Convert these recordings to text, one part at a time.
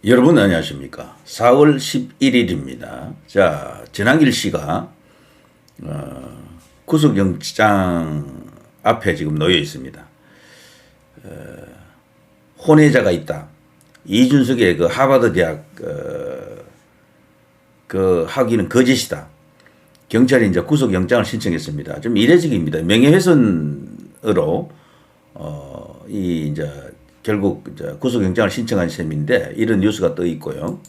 여러분 안녕하십니까. 4월 11일입니다. 자, 전한길 씨가 구속영장 앞에 지금 놓여 있습니다. 혼외자가 있다. 이준석의 그 하버드 대학 그 학위는 거짓이다. 경찰이 이제 구속영장을 신청했습니다. 좀 이례적입니다. 명예훼손으로 이 이제 결국 이제 구속영장을 신청한 셈인데 이런 뉴스가 떠 있고요.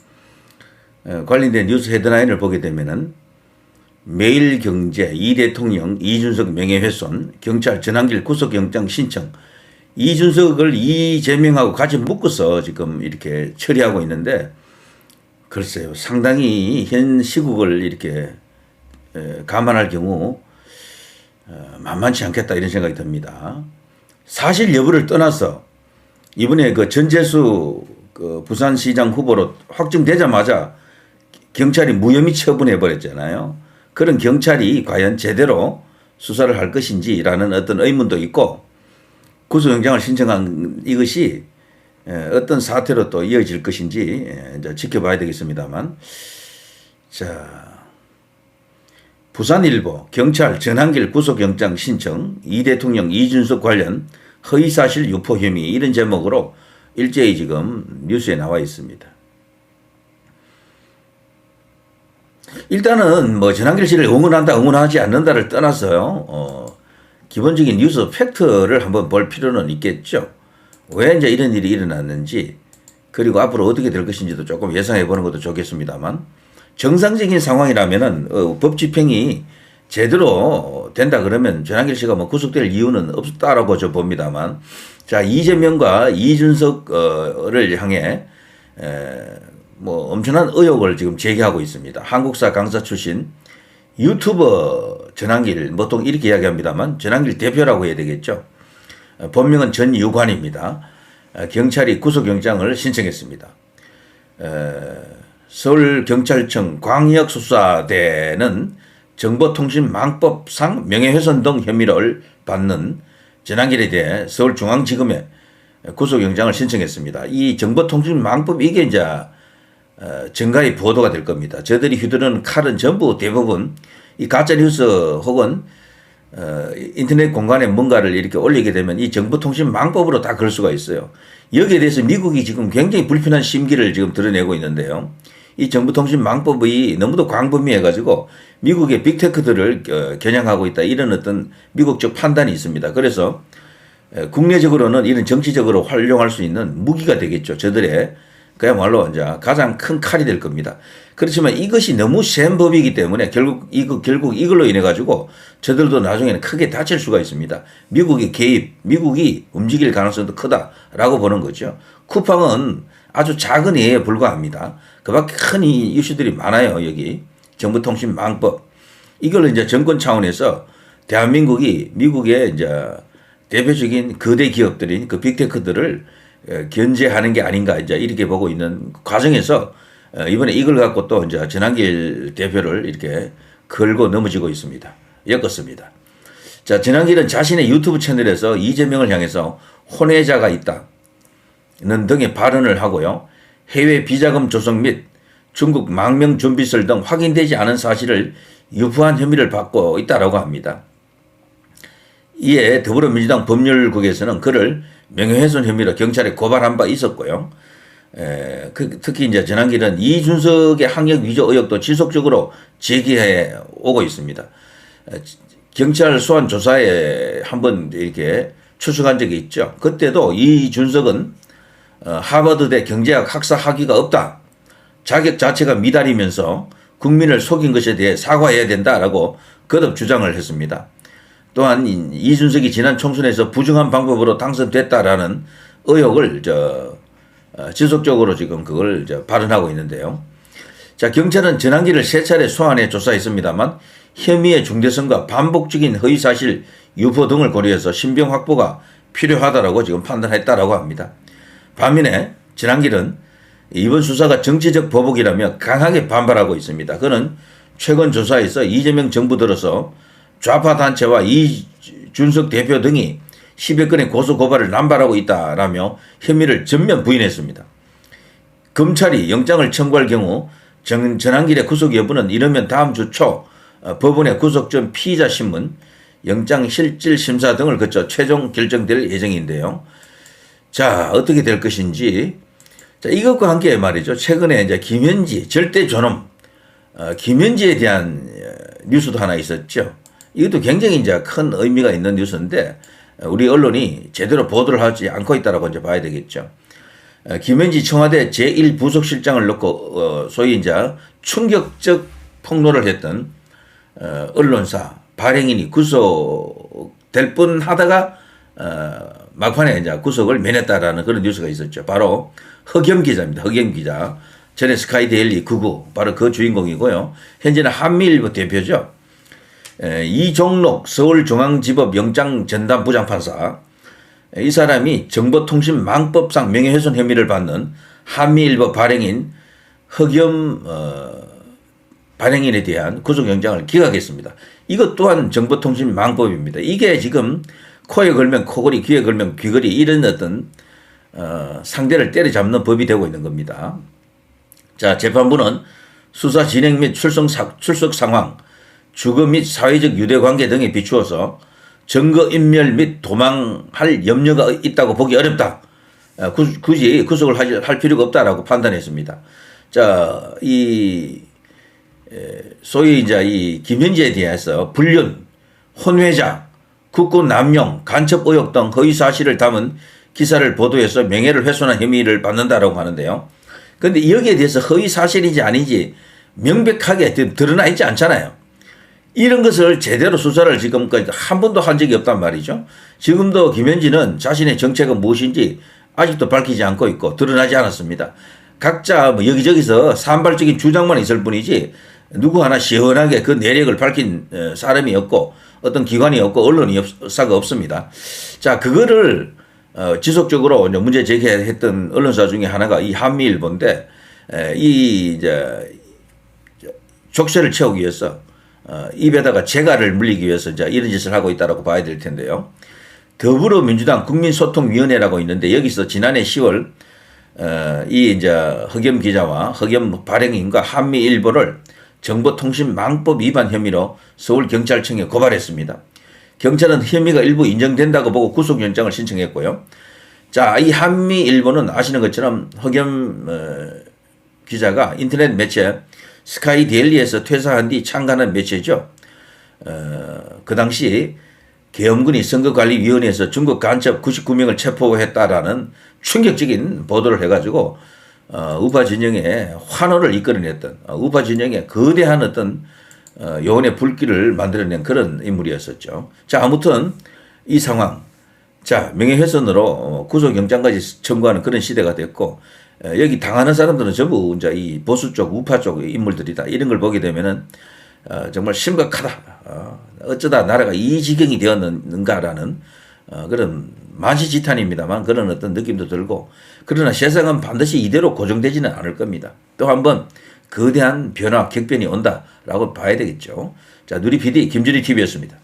관련된 뉴스 헤드라인을 보게 되면은 매일경제 이 대통령 이준석 명예훼손 경찰 전한길 구속영장 신청 이준석을 이재명하고 같이 묶어서 지금 이렇게 처리하고 있는데 글쎄요 상당히 현 시국을 이렇게 감안할 경우 만만치 않겠다 이런 생각이 듭니다. 사실 여부를 떠나서 이번에 그 전재수 그 부산시장 후보로 확정되자마자 경찰이 무혐의 처분해 버렸잖아요. 그런 경찰이 과연 제대로 수사를 할 것인지라는 어떤 의문도 있고 구속영장을 신청한 이것이 어떤 사태로 또 이어질 것인지 이제 지켜봐야 되겠습니다만, 자 부산일보 경찰 전한길 구속영장 신청 이 대통령 이준석 관련 허위사실 유포 혐의 이런 제목으로 일제히 지금 뉴스에 나와 있습니다. 일단은 뭐 전한길 씨를 응원한다 응원하지 않는다를 떠나서요. 기본적인 뉴스 팩트를 한번 볼 필요는 있겠죠. 왜 이제 이런 일이 일어났는지 그리고 앞으로 어떻게 될 것인지도 조금 예상해 보는 것도 좋겠습니다만 정상적인 상황이라면은 법 집행이 제대로 된다 그러면 전한길 씨가 뭐 구속될 이유는 없다라고 저 봅니다만, 자 이재명과 이준석을 향해 뭐 엄청난 의혹을 지금 제기하고 있습니다. 한국사 강사 출신 유튜버 전한길 보통 이렇게 이야기합니다만 전한길 대표라고 해야 되겠죠. 본명은 전유관입니다. 경찰이 구속영장을 신청했습니다. 서울경찰청 광역수사대는 정보통신망법상 명예훼손 등 혐의를 받는 전한길에 대해 서울중앙지검에 구속영장을 신청했습니다. 이 정보통신망법 이게 이제 정가의 보도가 될 겁니다. 저들이 휘두르는 칼은 전부 대부분 이 가짜뉴스 혹은 인터넷 공간에 뭔가를 이렇게 올리게 되면 이 정보통신망법으로 다 걸 수가 있어요. 여기에 대해서 미국이 지금 굉장히 불편한 심기를 지금 드러내고 있는데요. 이 정보통신망법이 너무도 광범위해가지고 미국의 빅테크들을 겨냥하고 있다 이런 어떤 미국적 판단이 있습니다. 그래서 국내적으로는 이런 정치적으로 활용할 수 있는 무기가 되겠죠. 저들의 그야말로 이제 가장 큰 칼이 될 겁니다. 그렇지만 이것이 너무 센 법이기 때문에 결국 이걸로 인해 가지고 저들도 나중에는 크게 다칠 수가 있습니다. 미국의 개입, 미국이 움직일 가능성도 크다라고 보는 거죠. 쿠팡은 아주 작은 예에 불과합니다. 그밖에 큰 이슈들이 많아요. 여기 정보통신망법 이걸 이제 정권 차원에서 대한민국이 미국의 이제 대표적인 거대 기업들인 그 빅테크들을 견제하는 게 아닌가 이제 이렇게 보고 있는 과정에서 이번에 이걸 갖고 또 이제 전한길 대표를 이렇게 걸고 넘어지고 있습니다. 엮었습니다. 자, 전한길은 자신의 유튜브 채널에서 이재명을 향해서 혼외자가 있다는 등의 발언을 하고요. 해외 비자금 조성 및 중국 망명 준비설 등 확인되지 않은 사실을 유포한 혐의를 받고 있다라고 합니다. 이에 더불어민주당 법률국에서는 그를 명예훼손 혐의로 경찰에 고발한 바 있었고요. 특히 이제 전한길은 이준석의 학력 위조 의혹도 지속적으로 제기해 오고 있습니다. 경찰 소환 조사에 한번 이렇게 출석한 적이 있죠. 그때도 이준석은 하버드대 경제학 학사 학위가 없다. 자격 자체가 미달이면서 국민을 속인 것에 대해 사과해야 된다라고 거듭 주장을 했습니다. 또한 이준석이 지난 총선에서 부정한 방법으로 당선됐다라는 의혹을 지속적으로 지금 그걸 발언하고 있는데요. 자, 경찰은 전한길을 3차례 소환해 조사했습니다만 혐의의 중대성과 반복적인 허위사실 유포 등을 고려해서 신병 확보가 필요하다라고 지금 판단했다라고 합니다. 반면에 전한길은 이번 수사가 정치적 보복이라며 강하게 반발하고 있습니다. 그는 최근 조사에서 이재명 정부 들어서 좌파 단체와 이준석 대표 등이 10여 건의 고소고발을 남발하고 있다라며 혐의를 전면 부인했습니다. 검찰이 영장을 청구할 경우 전한길의 구속 여부는 이르면 다음 주 초 법원의 구속 전 피의자 신문, 영장 실질 심사 등을 거쳐 최종 결정될 예정인데요. 자, 어떻게 될 것인지. 자, 이것과 함께 말이죠. 최근에 이제 김현지 절대 존엄, 김현지에 대한 뉴스도 하나 있었죠. 이것도 굉장히 이제 큰 의미가 있는 뉴스인데 우리 언론이 제대로 보도를 하지 않고 있다라고 이제 봐야 되겠죠. 김현지 청와대 제1부속실장을 놓고 소위 이제 충격적 폭로를 했던 언론사 발행인이 구속될 뻔하다가 막판에 이제 구속을 면했다라는 그런 뉴스가 있었죠. 바로 허겸 기자입니다. 허겸 기자. 전에 스카이데일리 99 바로 그 주인공이고요. 현재는 한미일보 대표죠. 이종록 서울중앙지법 영장전담 부장판사. 이 사람이 정보통신망법상 명예훼손 혐의를 받는 한미일보 발행인 허겸 발행인에 대한 구속영장을 기각했습니다. 이것 또한 정보통신망법입니다. 이게 지금 코에 걸면 코걸이, 귀에 걸면 귀걸이 이런 어떤 상대를 때려잡는 법이 되고 있는 겁니다. 자, 재판부는 수사 진행 및 출석 상황, 주거 및 사회적 유대관계 등에 비추어서 증거인멸 및 도망할 염려가 있다고 보기 어렵다. 굳이 구속을 할 필요가 없다라고 판단했습니다. 자, 소위 이제 이 김현지에 대해서 불륜, 혼외자, 국고 남용, 간첩 의혹 등 허위 사실을 담은 기사를 보도해서 명예를 훼손한 혐의를 받는다라고 하는데요. 그런데 여기에 대해서 허위 사실인지 아닌지 명백하게 드러나 있지 않잖아요. 이런 것을 제대로 수사를 지금까지 한 번도 한 적이 없단 말이죠. 지금도 김현지는 자신의 정체가 무엇인지 아직도 밝히지 않고 있고 드러나지 않았습니다. 각자 뭐 여기저기서 산발적인 주장만 있을 뿐이지 누구 하나 시원하게 그 내력을 밝힌 사람이 없고 어떤 기관이 없고 언론이 사가 없습니다. 자, 그거를 지속적으로 문제 제기했던 언론사 중에 하나가 이 한미일보인데 이 이제 족쇄를 채우기 위해서 입에다가 재갈을 물리기 위해서 이제 이런 짓을 하고 있다라고 봐야 될 텐데요. 더불어민주당 국민소통위원회라고 있는데 여기서 지난해 10월 이 이제 허겸 기자와 허겸 발행인과 한미일보를 정보통신망법 위반 혐의로 서울경찰청에 고발했습니다. 경찰은 혐의가 일부 인정된다고 보고 구속영장을 신청했고요. 자, 이 한미일보는 아시는 것처럼 허겸 기자가 인터넷 매체 스카이데일리에서 퇴사한 뒤 창간한 매체죠. 그 당시 계엄군이 선거관리위원회에서 중국 간첩 99명을 체포했다라는 충격적인 보도를 해가지고 우파 진영의 환호를 이끌어냈던 우파 진영의 거대한 어떤 요원의 불길을 만들어낸 그런 인물이었었죠. 자, 아무튼 이 상황, 자, 명예훼손으로 구속영장까지 청구하는 그런 시대가 됐고 여기 당하는 사람들은 전부 이제 이 보수 쪽, 우파 쪽 인물들이다. 이런 걸 보게 되면은 정말 심각하다. 어쩌다 나라가 이 지경이 되었는가라는 그런 만시지탄입니다만 그런 어떤 느낌도 들고 그러나 세상은 반드시 이대로 고정되지는 않을 겁니다. 또 한번 거대한 변화, 격변이 온다라고 봐야 되겠죠. 자, 누리 PD 김준희 TV였습니다.